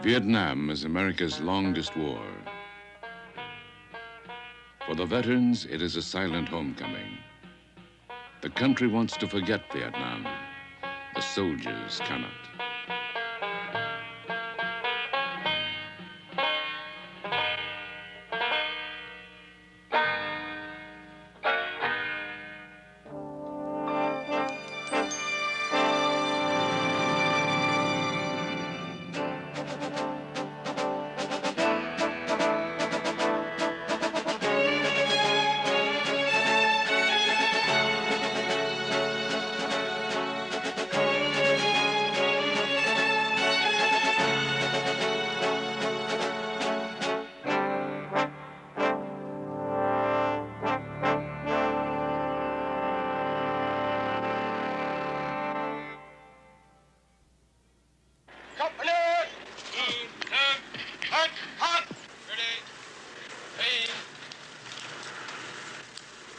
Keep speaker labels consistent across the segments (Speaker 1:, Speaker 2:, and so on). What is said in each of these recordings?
Speaker 1: Vietnam is America's longest war. For the veterans, it is a silent homecoming. The country wants to forget Vietnam. The soldiers cannot.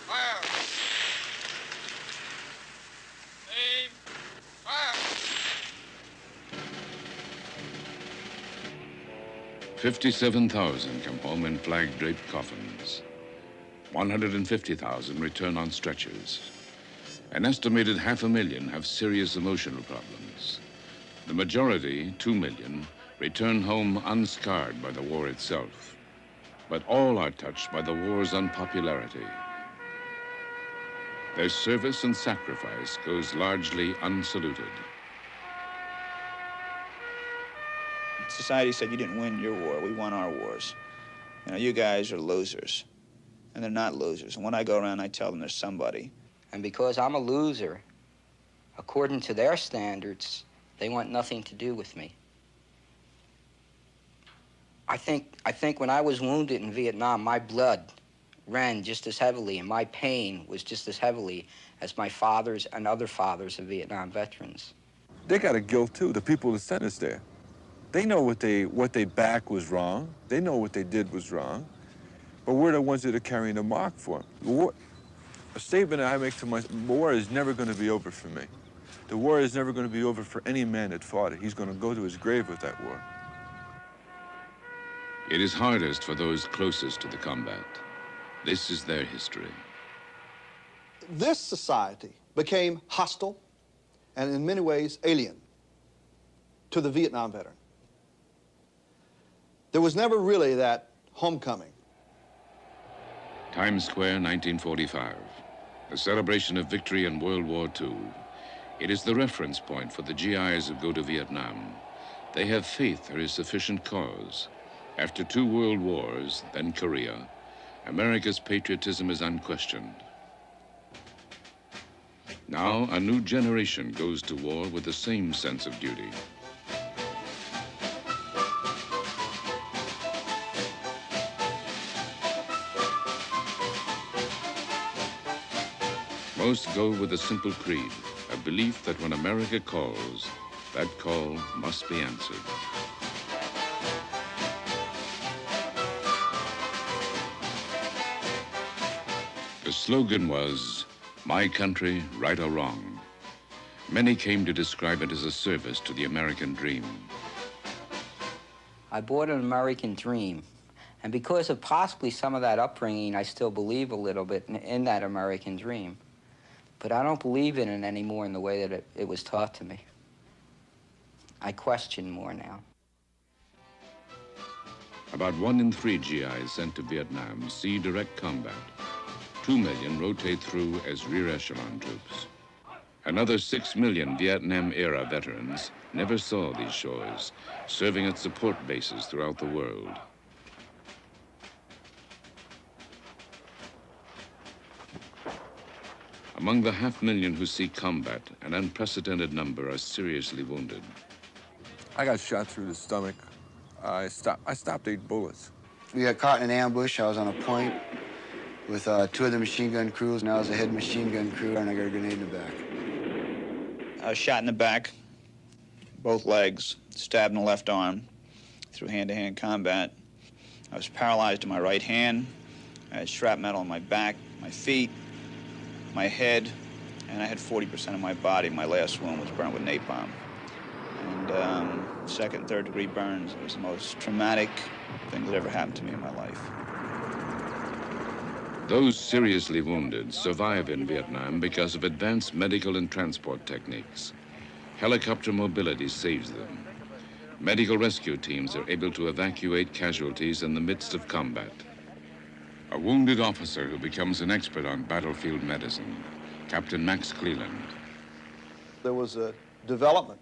Speaker 2: Fire! Aim! Fire!
Speaker 1: 57,000 come home in flag-draped coffins. 150,000 return on stretchers. An estimated 500,000 have serious emotional problems. The majority, 2 million, return home unscarred by the war itself. But all are touched by the war's unpopularity. Their service and sacrifice goes largely unsaluted.
Speaker 3: Society said, you didn't win your war, we won our wars. You know, you guys are losers. And they're not losers. And when I go around, I tell them there's somebody.
Speaker 4: And because I'm a loser, according to their standards, they want nothing to do with me. I think when I was wounded in Vietnam, my blood ran just as heavily and my pain was just as heavily as my father's and other fathers of Vietnam veterans.
Speaker 5: They got a guilt too, the people that sent us there. They know what they back was wrong. They know what they did was wrong. But we're the ones that are carrying the mark for them. War, a statement I make to myself, war is never going to be over for me. The war is never going to be over for any man that fought it. He's going to go to his grave with that war.
Speaker 1: It is hardest for those closest to the combat. This is their history.
Speaker 6: This society became hostile and in many ways alien to the Vietnam veteran. There was never really that homecoming.
Speaker 1: Times Square, 1945, a celebration of victory in World War II. It is the reference point for the GIs who go to Vietnam. They have faith there is sufficient cause. After 2 world wars, then Korea, America's patriotism is unquestioned. Now, a new generation goes to war with the same sense of duty. Most go with a simple creed, a belief that when America calls, that call must be answered. The slogan was, "My country, right or wrong." Many came to describe it as a service to the American dream.
Speaker 4: I bought an American dream. And because of possibly some of that upbringing, I still believe a little bit in that American dream. But I don't believe in it anymore in the way that it was taught to me. I question more now.
Speaker 1: About 1 in 3 GIs sent to Vietnam see direct combat. 2 million rotate through as rear echelon troops. Another 6 million Vietnam-era veterans never saw these shores, serving at support bases throughout the world. Among the 500,000 who see combat, an unprecedented number are seriously wounded.
Speaker 5: I got shot through the stomach. I stopped 8 bullets.
Speaker 7: We got caught in an ambush. I was on a point with 2 of the machine gun crews, and I was the head machine gun crew, and I got a grenade in the back.
Speaker 3: I was shot in the back, both legs, stabbed in the left arm through hand-to-hand combat. I was paralyzed in my right hand. I had shrapnel on my back, my feet, my head, and I had 40% of my body. My last wound was burnt with napalm. and second and third degree burns. It was the most traumatic thing that ever happened to me in my life.
Speaker 1: Those seriously wounded survive in Vietnam because of advanced medical and transport techniques. Helicopter mobility saves them. Medical rescue teams are able to evacuate casualties in the midst of combat. A wounded officer who becomes an expert on battlefield medicine, Captain Max Cleland.
Speaker 6: There was a development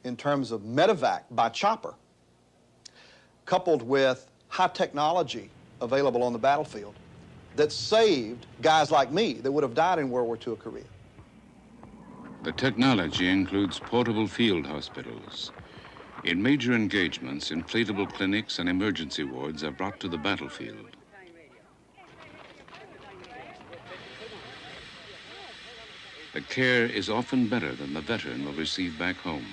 Speaker 6: in terms of medevac by chopper, coupled with high technology available on the battlefield, that saved guys like me that would have died in World War II or Korea.
Speaker 1: The technology includes portable field hospitals. In major engagements, inflatable clinics and emergency wards are brought to the battlefield. The care is often better than the veteran will receive back home.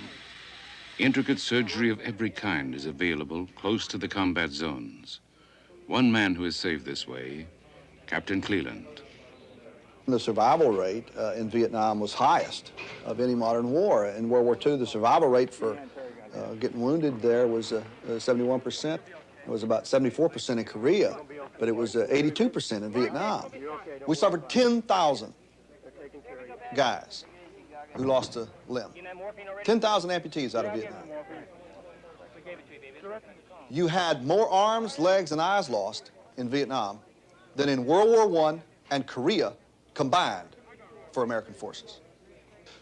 Speaker 1: Intricate surgery of every kind is available close to the combat zones. One man who is saved this way, Captain Cleland.
Speaker 6: The survival rate in Vietnam was highest of any modern war. In World War II, the survival rate for getting wounded there was 71%. It was about 74% in Korea, but it was 82% in Vietnam. We suffered 10,000 guys who lost a limb. 10,000 amputees out of Vietnam. You had more arms, legs, and eyes lost in Vietnam than in World War I and Korea combined for American forces.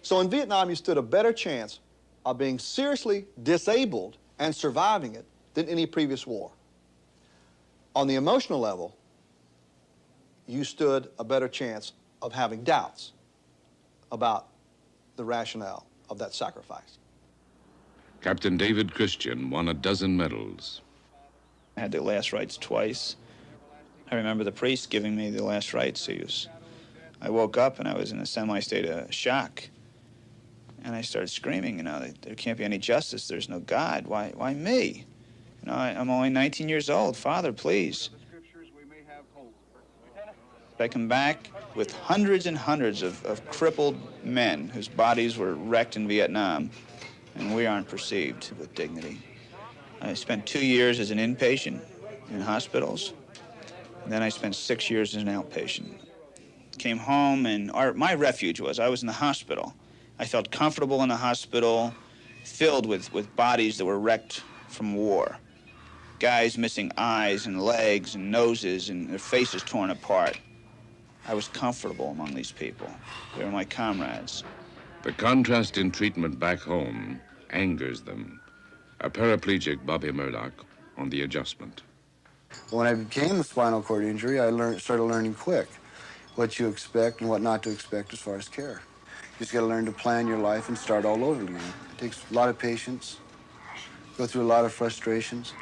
Speaker 6: So in Vietnam, you stood a better chance of being seriously disabled and surviving it than any previous war. On the emotional level, you stood a better chance of having doubts about the rationale of that sacrifice.
Speaker 1: Captain David Christian won a dozen medals.
Speaker 3: I had the last rites twice. I remember the priest giving me the last rites. I woke up and I was in a semi-state of shock. And I started screaming, there can't be any justice. There's no God. Why me? I'm only 19 years old. Father, please. I come back with hundreds and hundreds of crippled men whose bodies were wrecked in Vietnam, and we aren't perceived with dignity. I spent 2 years as an inpatient in hospitals, and then I spent 6 years as an outpatient. Came home, and my refuge I was in the hospital. I felt comfortable in the hospital, filled with bodies that were wrecked from war. Guys missing eyes and legs and noses and their faces torn apart. I was comfortable among these people. They were my comrades.
Speaker 1: The contrast in treatment back home angers them. A paraplegic Bobby Murdoch on the adjustment.
Speaker 7: When I became a spinal cord injury, I started learning quick what you expect and what not to expect as far as care. You just got to learn to plan your life and start all over again. It takes a lot of patience, go through a lot of frustrations.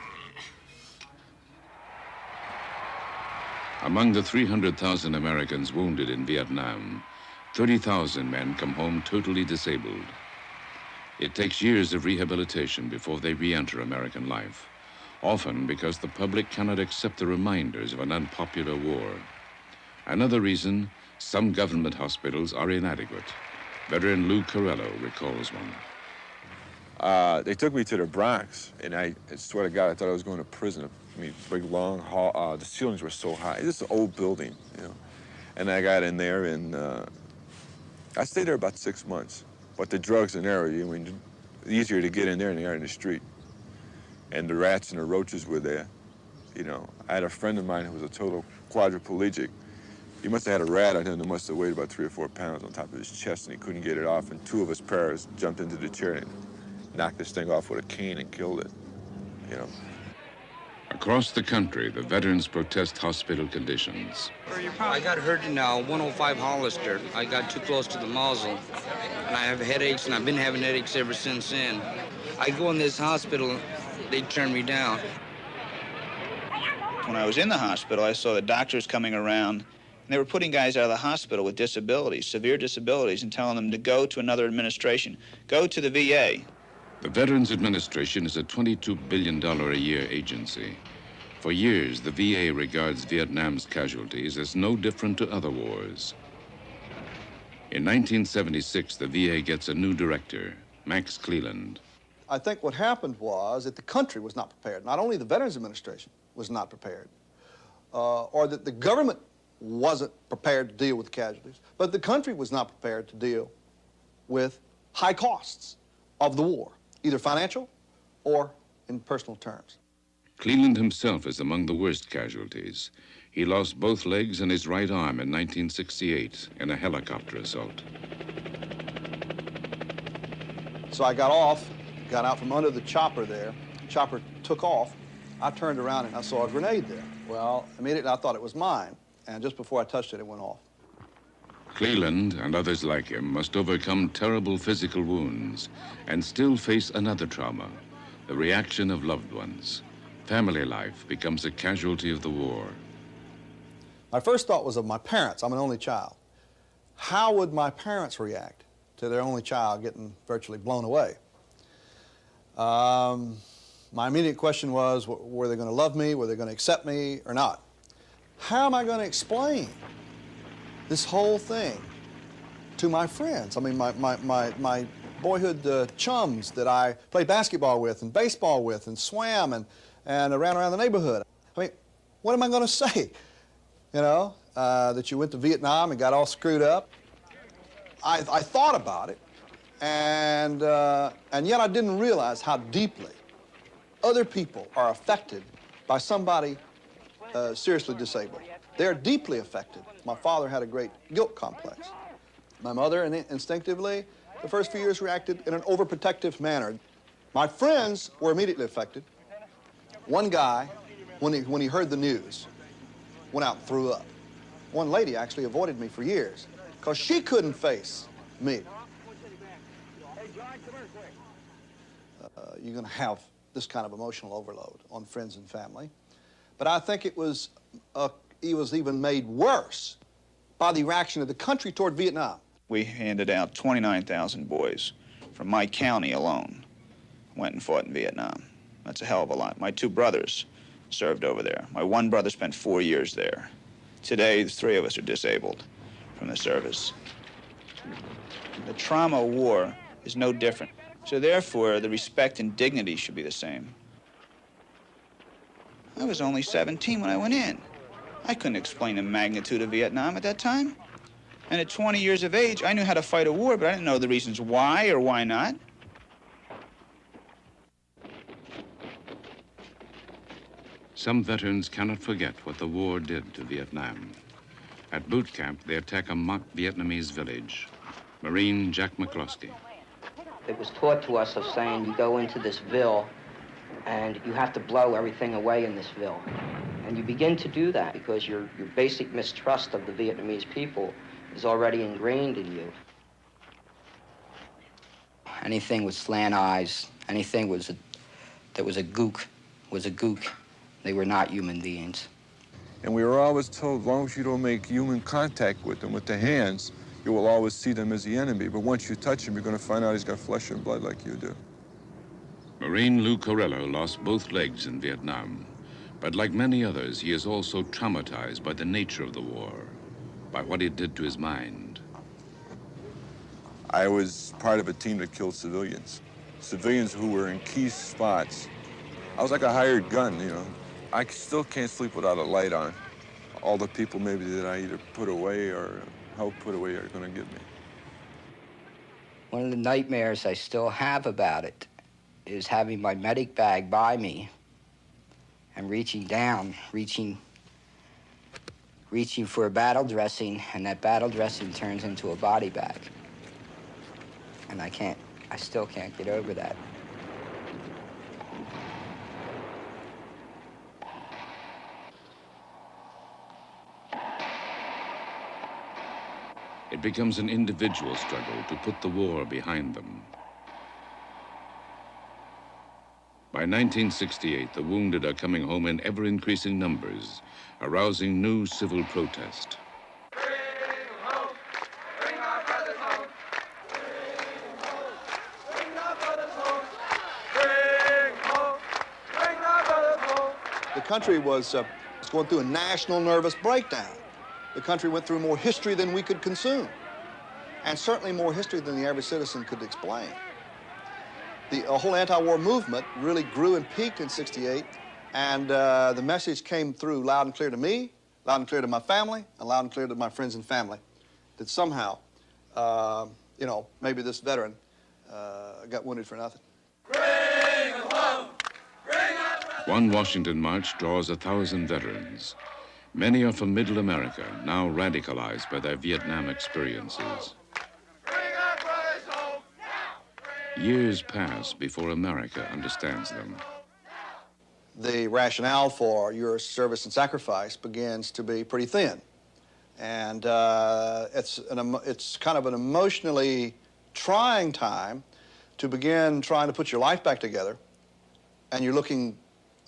Speaker 1: Among the 300,000 Americans wounded in Vietnam, 30,000 men come home totally disabled. It takes years of rehabilitation before they re-enter American life, often because the public cannot accept the reminders of an unpopular war. Another reason, some government hospitals are inadequate. Veteran Lou Corello recalls one.
Speaker 5: They took me to the Bronx, and I swear to God, I thought I was going to prison. I mean, big, long hall. The ceilings were so high. It's an old building, And I got in there, and I stayed there about 6 months. But the drugs in there, easier to get in there than they are in the street. And the rats and the roaches were there. I had a friend of mine who was a total quadriplegic. He must have had a rat on him that must have weighed about 3 or 4 pounds on top of his chest, and he couldn't get it off. And 2 of his pairs jumped into the chair and knocked this thing off with a cane and killed it,
Speaker 1: Across the country, the veterans protest hospital conditions.
Speaker 8: I got hurt in 105 Hollister. I got too close to the muzzle, and I have headaches, and I've been having headaches ever since then. I go in this hospital, they turn me down.
Speaker 3: When I was in the hospital, I saw the doctors coming around, and they were putting guys out of the hospital with disabilities, severe disabilities, and telling them to go to another administration, go to the VA.
Speaker 1: The Veterans Administration is a $22 billion a year agency. For years, the VA regards Vietnam's casualties as no different to other wars. In 1976, the VA gets a new director, Max Cleland.
Speaker 6: I think what happened was that the country was not prepared. Not only the Veterans Administration was not prepared, or that the government wasn't prepared to deal with casualties, but the country was not prepared to deal with high costs of the war, either financial or in personal terms.
Speaker 1: Cleland himself is among the worst casualties. He lost both legs and his right arm in 1968 in a helicopter assault.
Speaker 6: So I got off, got out from under the chopper there. The chopper took off. I turned around and I saw a grenade there. Well, immediately I thought it was mine, and just before I touched it, it went off.
Speaker 1: Cleland and others like him must overcome terrible physical wounds and still face another trauma, the reaction of loved ones. Family life becomes a casualty of the war.
Speaker 6: My first thought was of my parents. I'm an only child. How would my parents react to their only child getting virtually blown away? My immediate question was, were they going to love me? Were they going to accept me or not? How am I going to explain this whole thing to my friends? I mean, my boyhood chums that I played basketball with and baseball with and swam and ran around the neighborhood. I mean, what am I going to say? You know, that you went to Vietnam and got all screwed up. I thought about it, and yet I didn't realize how deeply other people are affected by somebody seriously disabled. They're deeply affected. My father had a great guilt complex. My mother, instinctively, the first few years reacted in an overprotective manner. My friends were immediately affected. One guy, when he heard the news, went out and threw up. One lady actually avoided me for years because she couldn't face me. You're going to have this kind of emotional overload on friends and family. But I think it was even made worse by the reaction of the country toward Vietnam.
Speaker 3: We handed out 29,000 boys from my county alone went and fought in Vietnam. That's a hell of a lot. My two brothers served over there. My one brother spent 4 years there. Today, the three of us are disabled from the service. The trauma of war is no different. So therefore, the respect and dignity should be the same. I was only 17 when I went in. I couldn't explain the magnitude of Vietnam at that time. And at 20 years of age, I knew how to fight a war, but I didn't know the reasons why or why not.
Speaker 1: Some veterans cannot forget what the war did to Vietnam. At boot camp, they attack a mock Vietnamese village. Marine Jack McCloskey.
Speaker 4: It was taught to us of saying you go into this ville and you have to blow everything away in this ville. And you begin to do that because your basic mistrust of the Vietnamese people is already ingrained in you. Anything with slant eyes, anything that was a gook was a gook. They were not human beings.
Speaker 5: And we were always told, as long as you don't make human contact with them, with the hands, you will always see them as the enemy. But once you touch him, you're going to find out he's got flesh and blood like you do.
Speaker 1: Marine Lou Corello lost both legs in Vietnam. But like many others, he is also traumatized by the nature of the war, by what it did to his mind.
Speaker 5: I was part of a team that killed civilians. Civilians who were in key spots. I was like a hired gun, you know. I still can't sleep without a light on. All the people maybe that I either put away or helped put away are going to get me.
Speaker 4: One of the nightmares I still have about it is having my medic bag by me and reaching down, reaching for a battle dressing, and that battle dressing turns into a body bag. And I still can't get over that.
Speaker 1: It becomes an individual struggle to put the war behind them. By 1968, the wounded are coming home in ever-increasing numbers, arousing new civil protest.
Speaker 2: Bring them home. Bring our brothers home. Bring our brothers home. Bring home. Bring our brothers home.
Speaker 6: The country was going through a national nervous breakdown. The country went through more history than we could consume, and certainly more history than the average citizen could explain. The whole anti-war movement really grew and peaked in '68, and the message came through loud and clear to me, loud and clear to my family, and loud and clear to my friends and family, that somehow, you know, maybe this veteran got wounded for nothing.
Speaker 1: One Washington march draws 1,000 veterans. Many are from Middle America, now radicalized by their Vietnam experiences. Years pass before America understands them.
Speaker 6: The rationale for your service and sacrifice begins to be pretty thin. And it's kind of an emotionally trying time to begin trying to put your life back together. And you're looking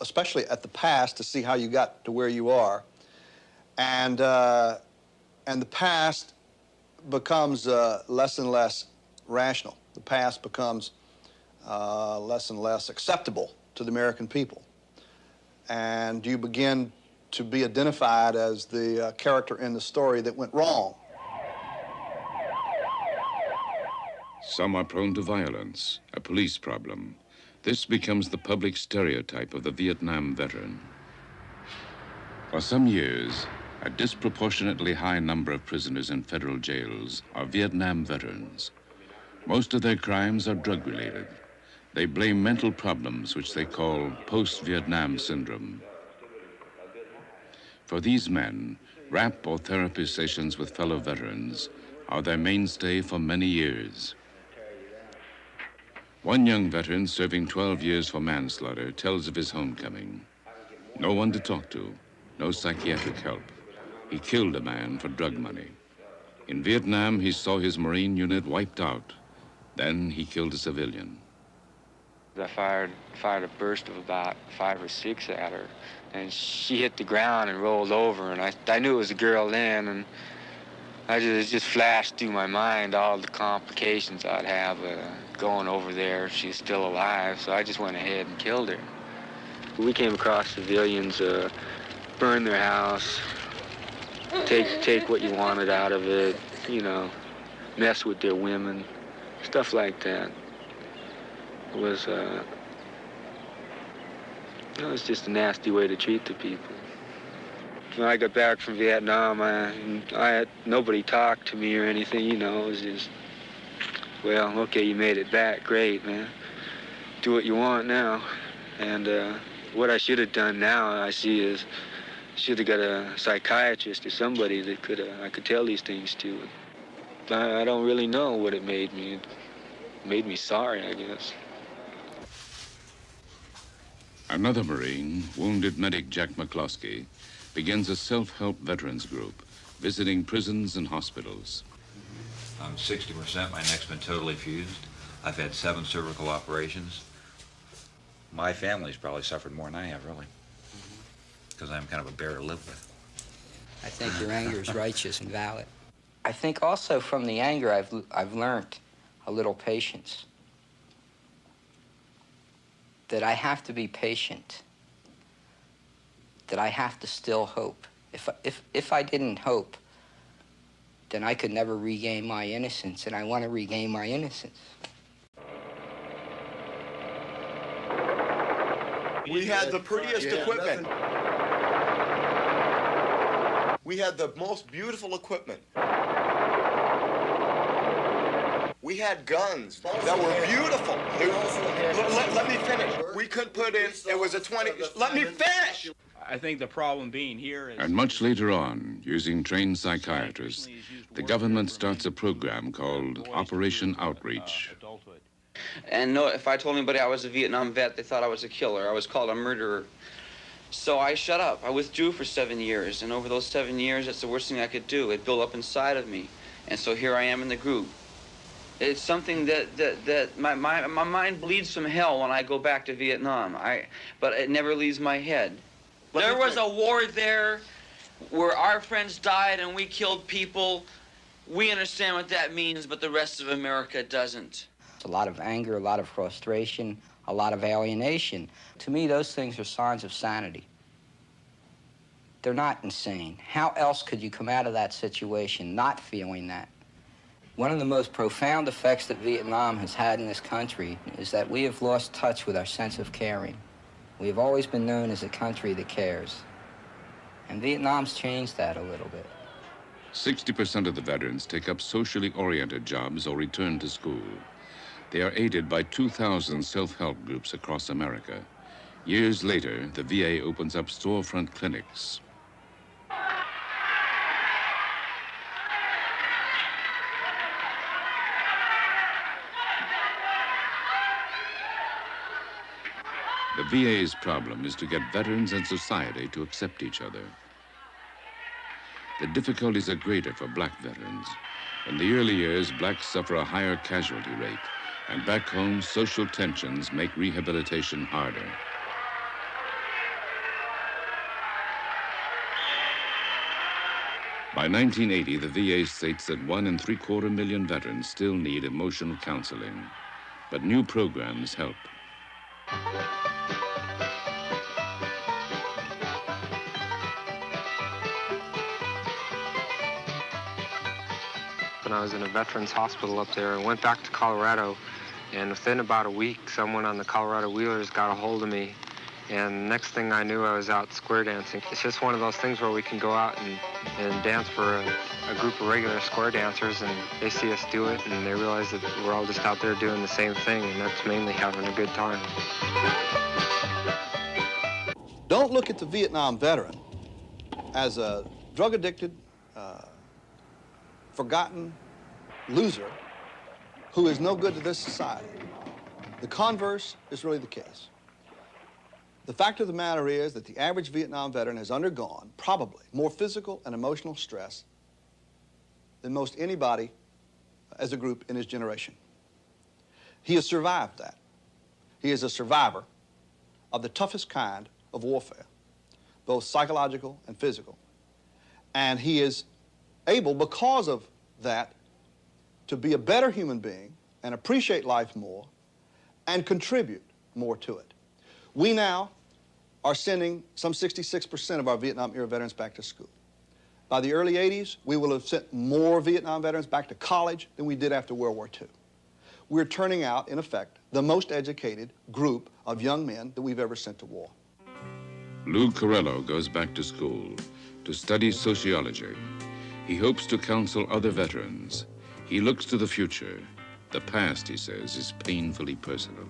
Speaker 6: especially at the past to see how you got to where you are. And the past becomes less and less rational. The past becomes less and less acceptable to the American people. And you begin to be identified as the character in the story that went wrong.
Speaker 1: Some are prone to violence, a police problem. This becomes the public stereotype of the Vietnam veteran. For some years, a disproportionately high number of prisoners in federal jails are Vietnam veterans. Most of their crimes are drug-related. They blame mental problems, which they call post-Vietnam syndrome. For these men, rap or therapy sessions with fellow veterans are their mainstay for many years. One young veteran serving 12 years for manslaughter tells of his homecoming. No one to talk to, no psychiatric help. He killed a man for drug money. In Vietnam, he saw his Marine unit wiped out. Then he killed a civilian.
Speaker 9: I fired a burst of about 5 or 6 at her, and she hit the ground and rolled over, and I knew it was a girl then, and it just flashed through my mind all the complications I'd have going over there if she's still alive, so I just went ahead and killed her. We came across civilians, burn their house, take what you wanted out of it, you know, mess with their women, stuff like that. It was just a nasty way to treat the people. When I got back from Vietnam, nobody talked to me or anything, you know. It was just, well, okay, you made it back, great, man. Do what you want now. And what I should have done now, I see, is should have got a psychiatrist or somebody that I could tell these things to. I don't really know what it made me. It made me sorry, I guess.
Speaker 1: Another Marine, wounded medic Jack McCloskey, begins a self-help veterans group, visiting prisons and hospitals.
Speaker 10: I'm 60%, my neck's been totally fused. I've had 7 cervical operations. My family's probably suffered more than I have, really, because I'm kind of a bear to live with.
Speaker 4: I think your anger is righteous and valid. I think also from the anger I've learned a little patience. That I have to be patient. That I have to still hope. If I didn't hope, then I could never regain my innocence, and I want to regain my innocence.
Speaker 11: We had the prettiest equipment. We had the most beautiful equipment. We had guns that were beautiful. Let me finish. We could put in, it was a 20, let me finish!
Speaker 12: I think the problem being here is...
Speaker 1: And much later on, using trained psychiatrists, the government starts a program called Operation Outreach.
Speaker 13: And no, if I told anybody I was a Vietnam vet, they thought I was a killer. I was called a murderer. So I shut up. I withdrew for 7 years, and over those 7 years, that's the worst thing I could do. It built up inside of me. And so here I am in the group. It's something that my mind bleeds from hell when I go back to Vietnam. But it never leaves my head. There was a war there where our friends died and we killed people. We understand what that means, but the rest of America doesn't.
Speaker 4: A lot of anger, a lot of frustration, a lot of alienation. To me, those things are signs of sanity. They're not insane. How else could you come out of that situation not feeling that? One of the most profound effects that Vietnam has had in this country is that we have lost touch with our sense of caring. We have always been known as a country that cares. And Vietnam's changed that a little bit.
Speaker 1: 60% of the veterans take up socially oriented jobs or return to school. They are aided by 2,000 self-help groups across America. Years later, the VA opens up storefront clinics. The VA's problem is to get veterans and society to accept each other. The difficulties are greater for black veterans. In the early years, blacks suffer a higher casualty rate, and back home, social tensions make rehabilitation harder. By 1980, the VA states that 1.75 million veterans still need emotional counseling, but new programs help.
Speaker 14: And I was in a veterans hospital up there and went back to Colorado, and within about a week someone on the Colorado Wheelers got a hold of me, and next thing I knew I was out square dancing. It's just one of those things where we can go out and dance for a group of regular square dancers, and they see us do it and they realize that we're all just out there doing the same thing, and that's mainly having a good time.
Speaker 6: Don't look at the Vietnam veteran as a drug-addicted, forgotten loser who is no good to this society. The converse is really the case. The fact of the matter is that the average Vietnam veteran has undergone probably more physical and emotional stress than most anybody as a group in his generation. He has survived that. He is a survivor of the toughest kind of warfare, both psychological and physical. And he is able, because of that, to be a better human being and appreciate life more and contribute more to it. We now are sending some 66% of our Vietnam-era veterans back to school. By the early 80s, we will have sent more Vietnam veterans back to college than we did after World War II. We're turning out, in effect, the most educated group of young men that we've ever sent to war.
Speaker 1: Lou Corello goes back to school to study sociology. He hopes to counsel other veterans. He looks to the future. The past, he says, is painfully personal.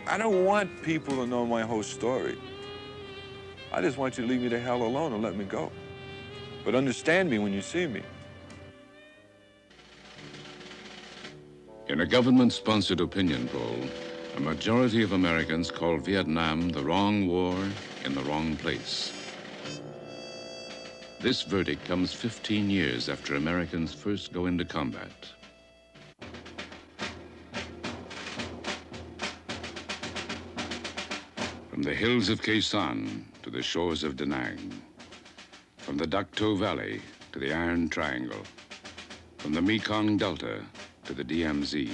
Speaker 5: I don't want people to know my whole story. I just want you to leave me the hell alone and let me go. But understand me when you see me.
Speaker 1: In a government-sponsored opinion poll, a majority of Americans call Vietnam the wrong war in the wrong place. This verdict comes 15 years after Americans first go into combat. From the hills of Khe Sanh to the shores of Da Nang, from the Dak To Valley to the Iron Triangle, from the Mekong Delta to the DMZ.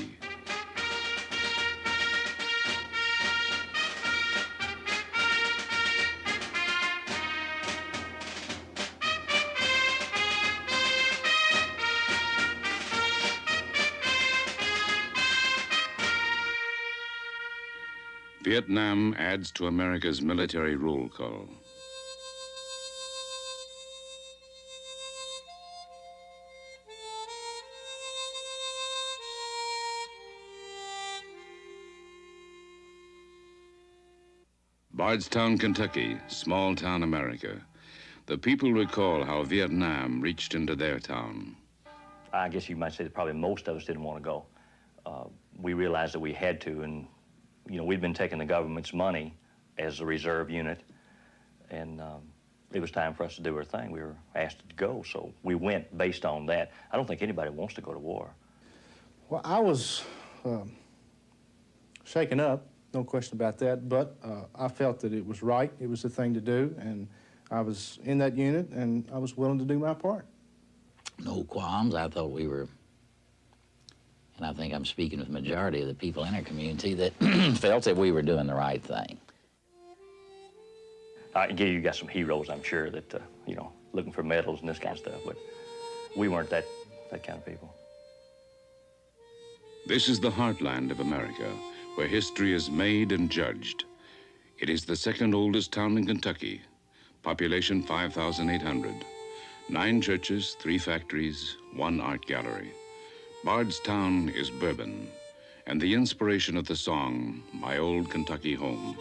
Speaker 1: Vietnam adds to America's military roll call. Bardstown, Kentucky, small town America. The people recall how Vietnam reached into their town.
Speaker 15: I guess you might say that probably most of us didn't want to go. We realized that we had to, and you know, we'd been taking the government's money as a reserve unit, and it was time for us to do our thing. We were asked to go, so we went based on that. I don't think anybody wants to go to war.
Speaker 16: Well, I was shaken up, no question about that, but I felt that it was right, it was the thing to do, and I was in that unit, and I was willing to do my part.
Speaker 17: No qualms. I thought we were, and I think I'm speaking with the majority of the people in our community that felt that we were doing the right thing.
Speaker 15: You got some heroes, I'm sure, that, you know, looking for medals and this kind of stuff, but we weren't that that kind of people.
Speaker 1: This is the heartland of America, where history is made and judged. It is the second oldest town in Kentucky, population 5,800. 9 churches, 3 factories, 1 art gallery. Bardstown is Bourbon, and the inspiration of the song, My Old Kentucky Home.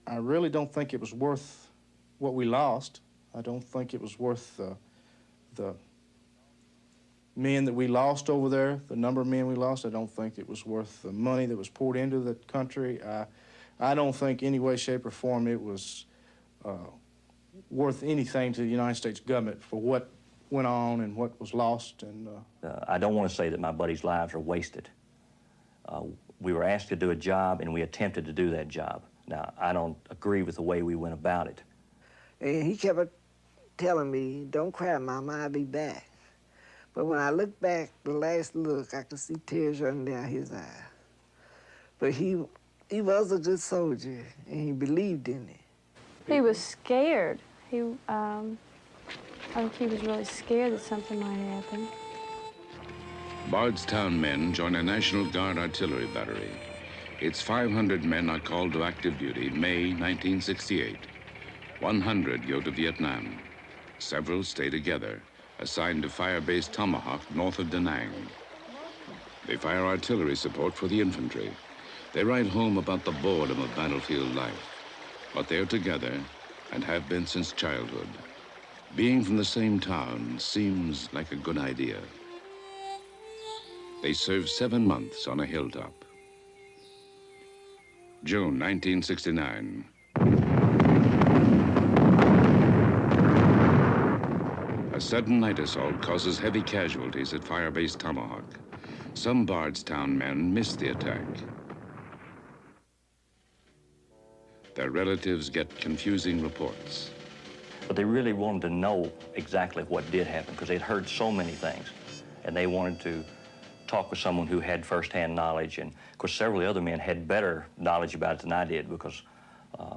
Speaker 16: I really don't think it was worth what we lost. I don't think it was worth the men that we lost over there, the number of men we lost. I don't think it was worth the money that was poured into the country. I don't think any way, shape, or form it was worth anything to the United States government for what went on and what was lost. And
Speaker 15: I don't want to say that my buddies' lives are wasted. We were asked to do a job, and we attempted to do that job. Now, I don't agree with the way we went about it.
Speaker 18: And he kept telling me, "Don't cry, Mama, I'll be back." But when I look back, the last look, I could see tears running down his eye. But he was a good soldier, and he believed in it.
Speaker 19: He was scared. I think he was really scared that something might happen.
Speaker 1: Bardstown men join a National Guard artillery battery. Its 500 men are called to active duty May 1968. 100 go to Vietnam. Several stay together, assigned to Fire-Base Tomahawk north of Da Nang. They fire artillery support for the infantry. They write home about the boredom of battlefield life. But they're together and have been since childhood. Being from the same town seems like a good idea. They serve 7 months on a hilltop. June 1969. A sudden night assault causes heavy casualties at Fire-Base Tomahawk. Some Bardstown men miss the attack. Their relatives get confusing reports.
Speaker 15: But they really wanted to know exactly what did happen because they'd heard so many things, and they wanted to talk with someone who had firsthand knowledge. And of course, several of the other men had better knowledge about it than I did because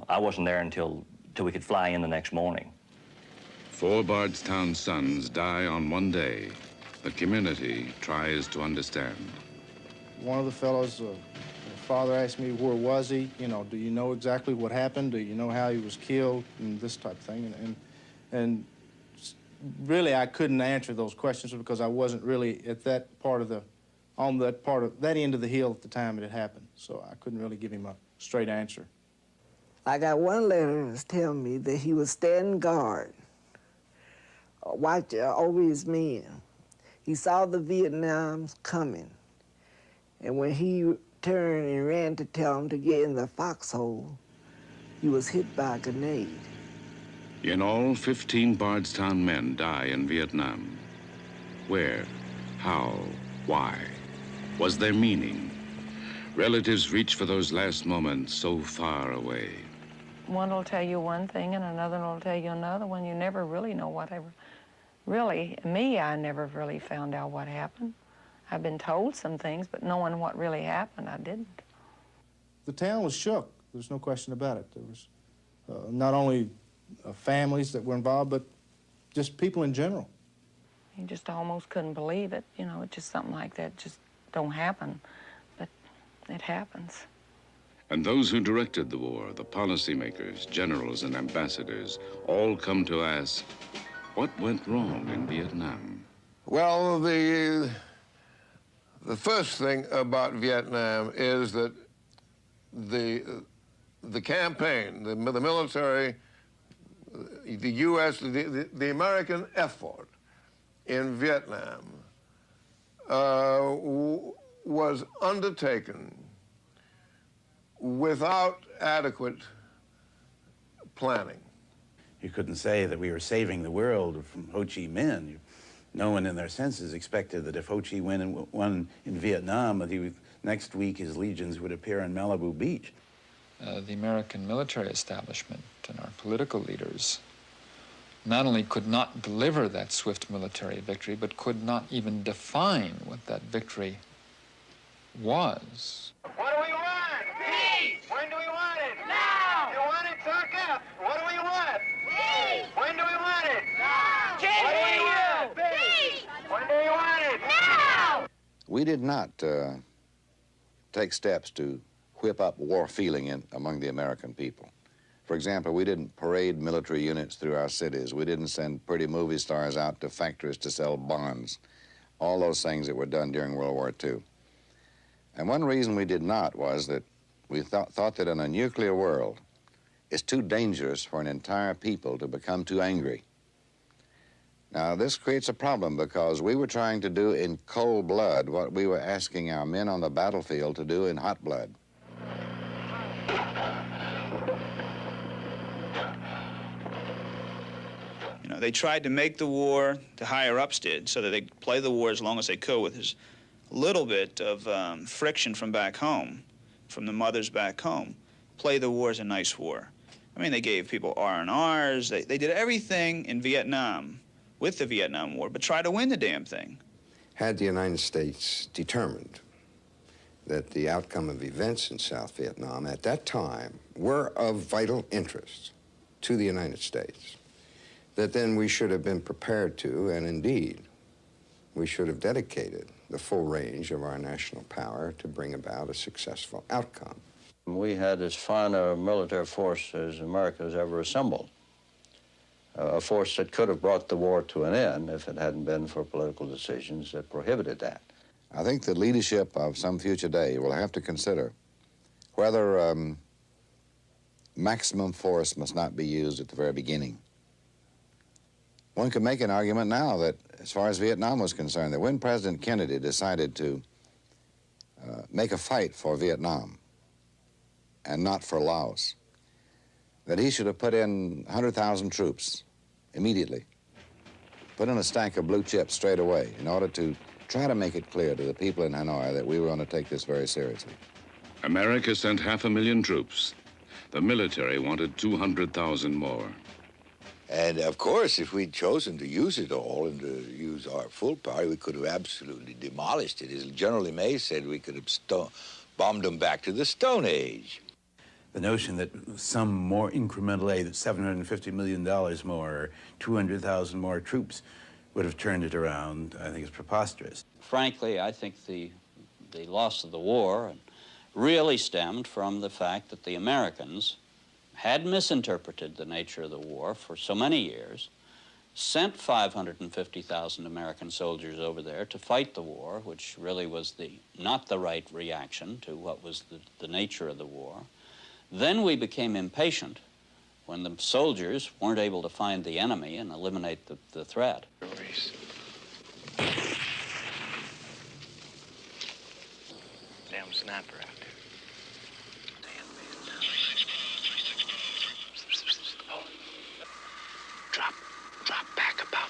Speaker 15: I wasn't there until we could fly in the next morning.
Speaker 1: 4 Bardstown sons die on one day. The community tries to understand.
Speaker 16: One of the fellows, father asked me, where was he? You know, do you know exactly what happened? Do you know how he was killed? And this type of thing. And really, I couldn't answer those questions because I wasn't really at that part of that end of the hill at the time it had happened. So I couldn't really give him a straight answer.
Speaker 18: I got one letter that's telling me that he was standing guard, watch over his men. He saw the Vietnams coming, and when he turned and ran to tell them to get in the foxhole, he was hit by a grenade.
Speaker 1: In all, 15 Bardstown men die in Vietnam. Where? How? Why? Was there meaning? Relatives reach for those last moments so far away.
Speaker 20: One will tell you one thing and another will tell you another one. You never really know whatever. Really, me, I never really found out what happened. I've been told some things, but knowing what really happened, I didn't.
Speaker 16: The town was shook. There's no question about it. There was not only families that were involved, but just people in general.
Speaker 20: You just almost couldn't believe it. You know, it's just something like that just don't happen, but it happens.
Speaker 1: And those who directed the war, the policymakers, generals, and ambassadors, all come to ask, what went wrong in Vietnam?
Speaker 21: Well, the first thing about Vietnam is that the campaign, the military, the U.S., the American effort in Vietnam was undertaken without adequate planning.
Speaker 22: You couldn't say that we were saving the world from Ho Chi Minh. No one in their senses expected that if Ho Chi Minh won in Vietnam, that next week his legions would appear on Malibu Beach.
Speaker 23: The American military establishment and our political leaders not only could not deliver that swift military victory, but could not even define what that victory was.
Speaker 2: What do we want? Peace! When do we want it? Now! You want it, Tucker? What do we want? Peace! When do we
Speaker 3: We did not take steps to whip up war feeling among the American people. For example, we didn't parade military units through our cities. We didn't send pretty movie stars out to factories to sell bonds. All those things that were done during World War II. And one reason we did not was that we thought that in a nuclear world, it's too dangerous for an entire people to become too angry. Now, this creates a problem because we were trying to do in cold blood what we were asking our men on the battlefield to do in hot blood.
Speaker 7: You know, they tried to make the war, the higher-ups did, so that they'd play the war as long as they could with as little bit of friction from back home, from the mothers back home. Play the war as a nice war. I mean, they gave people R&Rs. They did everything in Vietnam with the Vietnam War, but try to win the damn thing.
Speaker 8: Had the United States determined that the outcome of events in South Vietnam at that time were of vital interest to the United States, that then we should have been prepared to, and indeed, we should have dedicated the full range of our national power to bring about a successful outcome.
Speaker 24: We had as fine a military force as America has ever assembled. A force that could have brought the war to an end if it hadn't been for political decisions that prohibited that.
Speaker 3: I think the leadership of some future day will have to consider whether maximum force must not be used at the very beginning. One could make an argument now that, as far as Vietnam was concerned, that when President Kennedy decided to make a fight for Vietnam and not for Laos, that he should have put in 100,000 troops immediately, put in a stack of blue chips straight away in order to try to make it clear to the people in Hanoi that we were going to take this very seriously.
Speaker 1: America sent 500,000 troops. The military wanted 200,000 more.
Speaker 25: And of course, if we'd chosen to use it all and to use our full power, we could have absolutely demolished it. As General LeMay said, we could have bombed them back to the Stone Age.
Speaker 22: The notion that some more incremental aid, that $750 million more, or 200,000 more troops would have turned it around, I think is preposterous.
Speaker 26: Frankly, I think the loss of the war really stemmed from the fact that the Americans had misinterpreted the nature of the war for so many years, sent 550,000 American soldiers over there to fight the war, which really was not the right reaction to what was the nature of the war. Then we became impatient when the soldiers weren't able to find the enemy and eliminate the threat.
Speaker 27: Damn sniper out there. Drop back about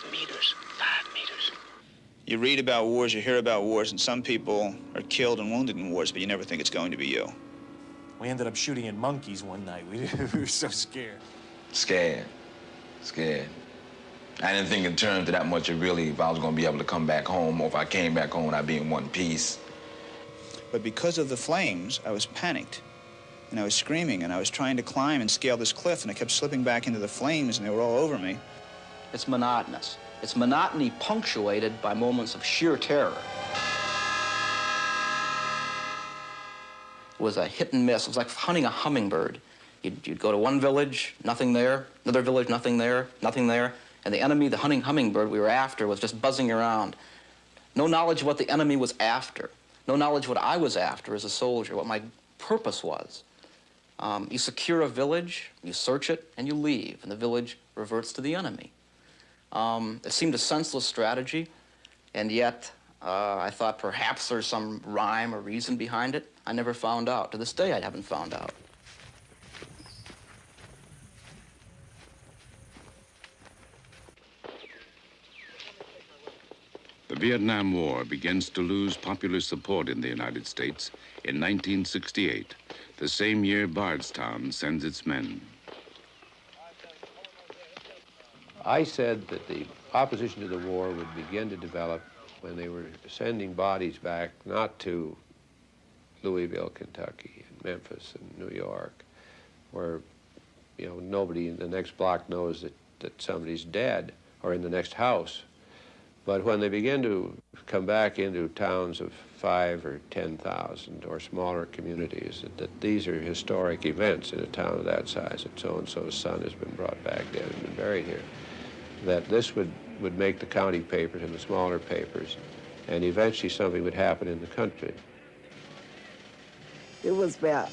Speaker 27: 5 meters. 5 meters.
Speaker 7: You read about wars, you hear about wars, and some people are killed and wounded in wars, but you never think it's going to be you.
Speaker 28: We ended up shooting at monkeys one night. We were so scared.
Speaker 29: Scared. I didn't think in terms of that much of really if I was going to be able to come back home, or if I came back home, I'd be in one piece.
Speaker 7: But because of the flames, I was panicked. And I was screaming, and I was trying to climb and scale this cliff, and I kept slipping back into the flames, and they were all over me.
Speaker 30: It's monotonous. It's monotony punctuated by moments of sheer terror. It was a hit and miss. It was like hunting a hummingbird. You'd go to one village, nothing there, another village, nothing there, nothing there, and the enemy, the hunting hummingbird we were after, was just buzzing around. No knowledge of what the enemy was after. No knowledge of what I was after as a soldier, what my purpose was. You secure a village, you search it, and you leave, and the village reverts to the enemy. It seemed a senseless strategy, and yet I thought perhaps there's some rhyme or reason behind it. I never found out. To this day, I haven't found out.
Speaker 1: The Vietnam War begins to lose popular support in the United States in 1968, the same year Bardstown sends its men.
Speaker 31: I said that the opposition to the war would begin to develop when they were sending bodies back, not to Louisville, Kentucky, and Memphis, and New York, where, you know, nobody in the next block knows that somebody's dead, or in the next house, But when they begin to come back into towns of 5 or 10,000 or smaller communities, that these are historic events in a town of that size, that so-and-so's son has been brought back dead and been buried here, that this would make the county papers and the smaller papers, and eventually something would happen in the country.
Speaker 18: It was about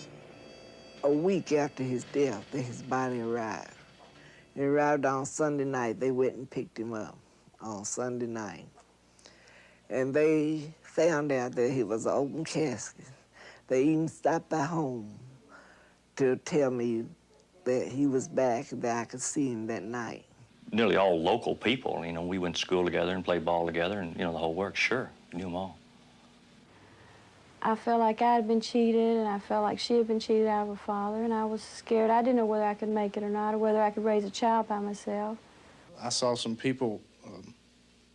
Speaker 18: a week after his death that his body arrived. It arrived on Sunday night. They went and picked him up on Sunday night. And they found out that he was an open casket. They even stopped by home to tell me that he was back, that I could see him that night.
Speaker 15: Nearly all local people, you know, we went to school together and played ball together and, you know, the whole works, sure, knew them all.
Speaker 4: I felt like I had been cheated, and I felt like she had been cheated out of her father, and I was scared. I didn't know whether I could make it or not, or whether I could raise a child by myself.
Speaker 16: I saw some people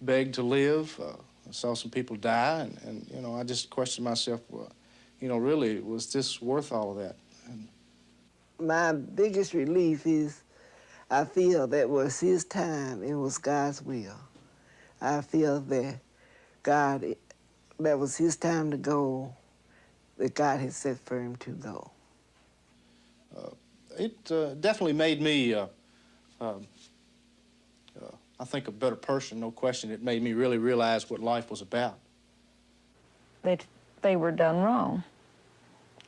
Speaker 16: beg to live. I saw some people die, and you know, I just questioned myself, well, you know, really, was this worth all of that? And
Speaker 18: my biggest relief is I feel that was his time, it was God's will. I feel that that was his time to go, that God had set for him to go.
Speaker 16: It definitely made me, I think, a better person, no question. It made me really realize what life was about.
Speaker 20: They were done wrong,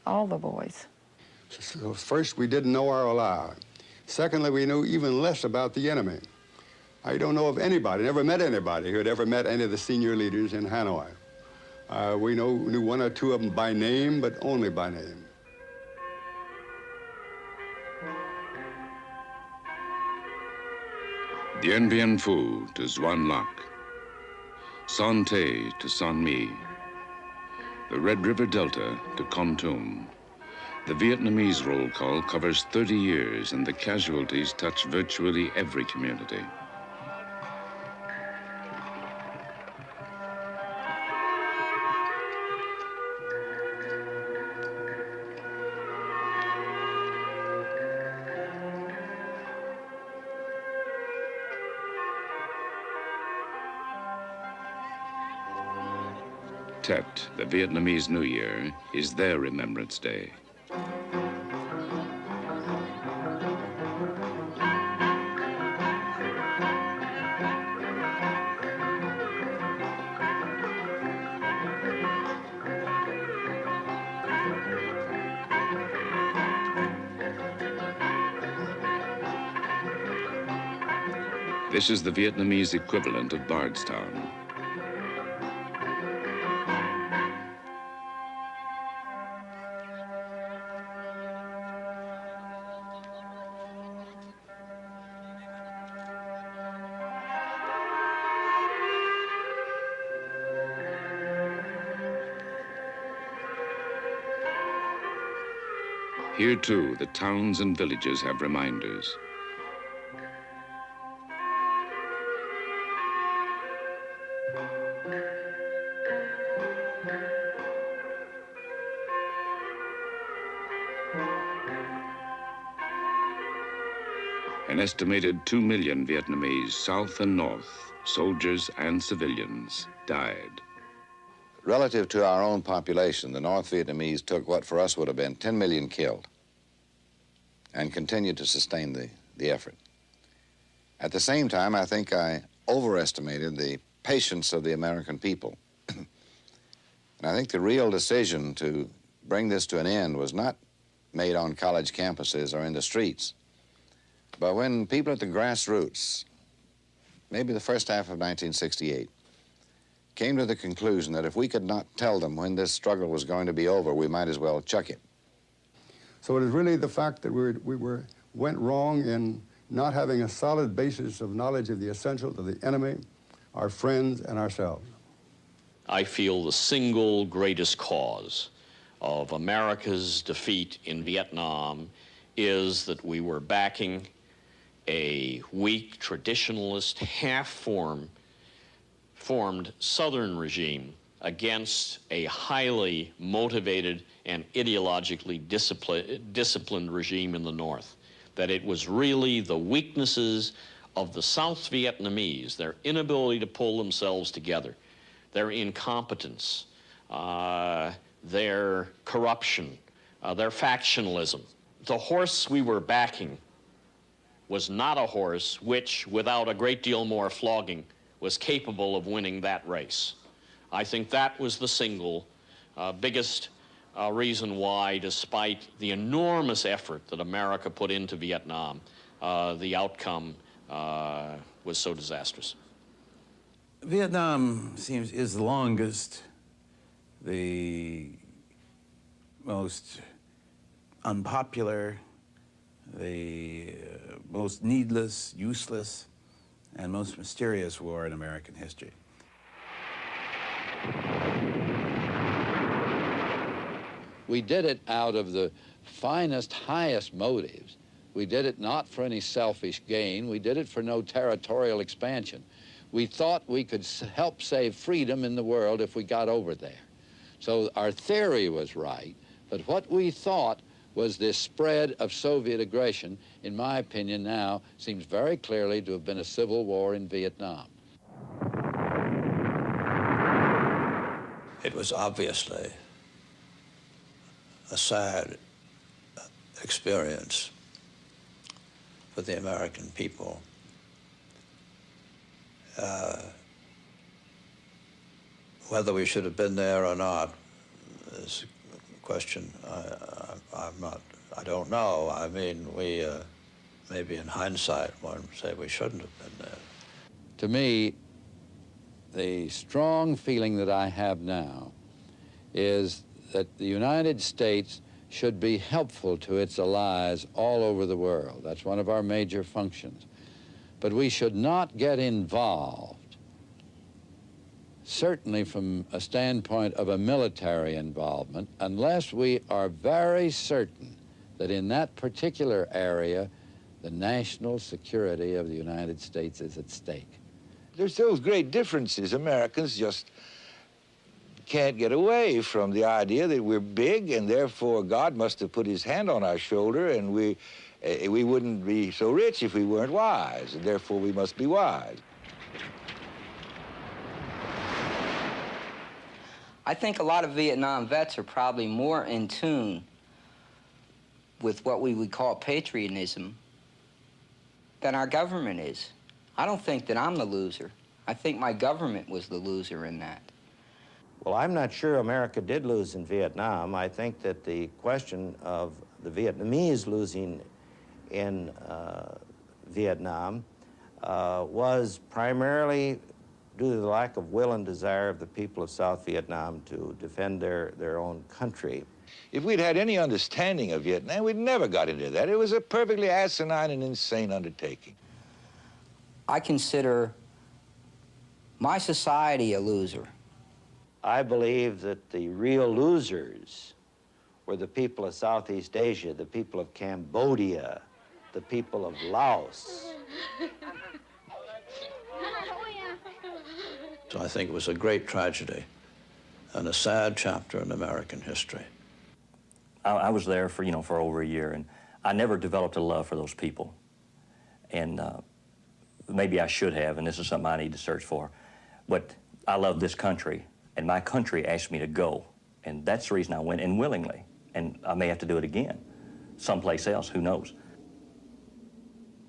Speaker 20: all the boys.
Speaker 5: So first, we didn't know our ally. Secondly, we knew even less about the enemy. I don't know of anybody, never met anybody who had ever met any of the senior leaders in Hanoi. We knew one or two of them by name, but only by name.
Speaker 1: Dien Bien Phu to Xuan Loc, Son Tay to Son Mi, the Red River Delta to Kon Tum. The Vietnamese roll call covers 30 years, and the casualties touch virtually every community. Tet, the Vietnamese New Year, is their Remembrance Day. This is the Vietnamese equivalent of Bardstown. Here, too, the towns and villages have reminders. An estimated 2 million Vietnamese, south and north, soldiers and civilians, died.
Speaker 3: Relative to our own population, the North Vietnamese took what for us would have been 10 million killed and continued to sustain the effort. At the same time, I think I overestimated the patience of the American people. And I think the real decision to bring this to an end was not made on college campuses or in the streets, but when people at the grassroots, maybe the first half of 1968, came to the conclusion that if we could not tell them when this struggle was going to be over, we might as well chuck it.
Speaker 5: So it is really the fact that we went wrong in not having a solid basis of knowledge of the essentials of the enemy, our friends, and ourselves.
Speaker 6: I feel the single greatest cause of America's defeat in Vietnam is that we were backing a weak, traditionalist, half-formed Southern regime against a highly motivated and ideologically disciplined regime in the North. That it was really the weaknesses of the South Vietnamese, their inability to pull themselves together, their incompetence, their corruption, their factionalism. The horse we were backing was not a horse which, without a great deal more flogging, was capable of winning that race. I think that was the single biggest reason why, despite the enormous effort that America put into Vietnam, the outcome was so disastrous.
Speaker 22: Vietnam is the longest, the most unpopular, the most needless, useless, and most mysterious war in American history.
Speaker 2: We did it out of the finest, highest motives. We did it not for any selfish gain. We did it for no territorial expansion. We thought we could help save freedom in the world if we got over there. So our theory was right, but what we thought was this spread of Soviet aggression, in my opinion now, seems very clearly to have been a civil war in Vietnam.
Speaker 24: It was obviously a sad experience for the American people. Whether we should have been there or not is a question I don't know. I mean, maybe in hindsight, one would say we shouldn't have been there.
Speaker 2: To me, the strong feeling that I have now is that the United States should be helpful to its allies all over the world. That's one of our major functions. But we should not get involved, certainly from a standpoint of a military involvement, unless we are very certain that in that particular area, the national security of the United States is at stake.
Speaker 25: There's those great differences. Americans just can't get away from the idea that we're big and therefore God must have put his hand on our shoulder and we wouldn't be so rich if we weren't wise, and therefore we must be wise.
Speaker 9: I think a lot of Vietnam vets are probably more in tune with what we would call patriotism than our government is. I don't think that I'm the loser. I think my government was the loser in that.
Speaker 10: Well, I'm not sure America did lose in Vietnam. I think that the question of the Vietnamese losing in Vietnam was primarily due to the lack of will and desire of the people of South Vietnam to defend their own country.
Speaker 25: If we'd had any understanding of Vietnam, we'd never got into that. It was a perfectly asinine and insane undertaking.
Speaker 9: I consider my society a loser.
Speaker 10: I believe that the real losers were the people of Southeast Asia, the people of Cambodia, the people of Laos.
Speaker 24: So I think it was a great tragedy and a sad chapter in American history.
Speaker 15: I was there for over a year, and I never developed a love for those people. And maybe I should have, and this is something I need to search for. But I love this country, and my country asked me to go. And that's the reason I went, and willingly. And I may have to do it again, someplace else, who knows.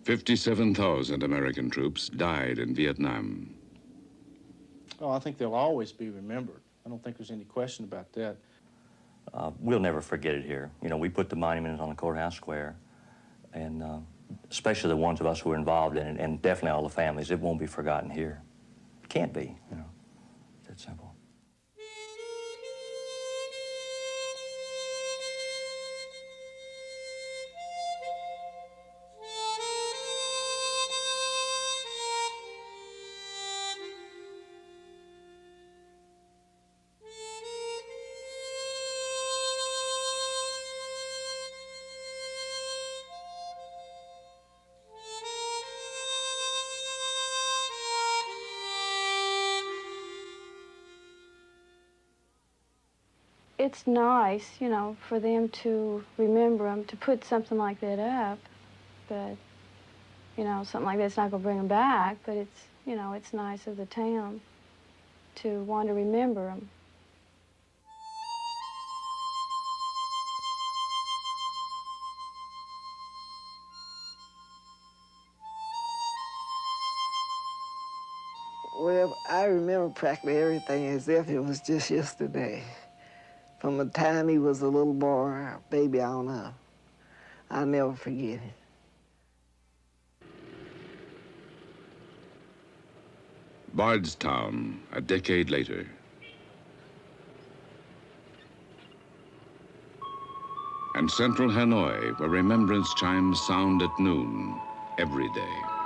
Speaker 1: 57,000 American troops died in Vietnam.
Speaker 16: Oh, I think they'll always be remembered. I don't think there's any question about that.
Speaker 15: We'll never forget it here. We put the monument on the courthouse square, and especially the ones of us who were involved in it, and definitely all the families. It won't be forgotten here. It can't be, That's simple.
Speaker 4: It's nice, for them to remember them, to put something like that up, but you know, something like that's not going to bring them back, but it's, you know, it's nice of the town to want to remember them.
Speaker 18: Well, I remember practically everything as if it was just yesterday. From the time he was a little boy, or baby on up. I'll never forget it.
Speaker 1: Bardstown, a decade later. And central Hanoi, where remembrance chimes sound at noon every day.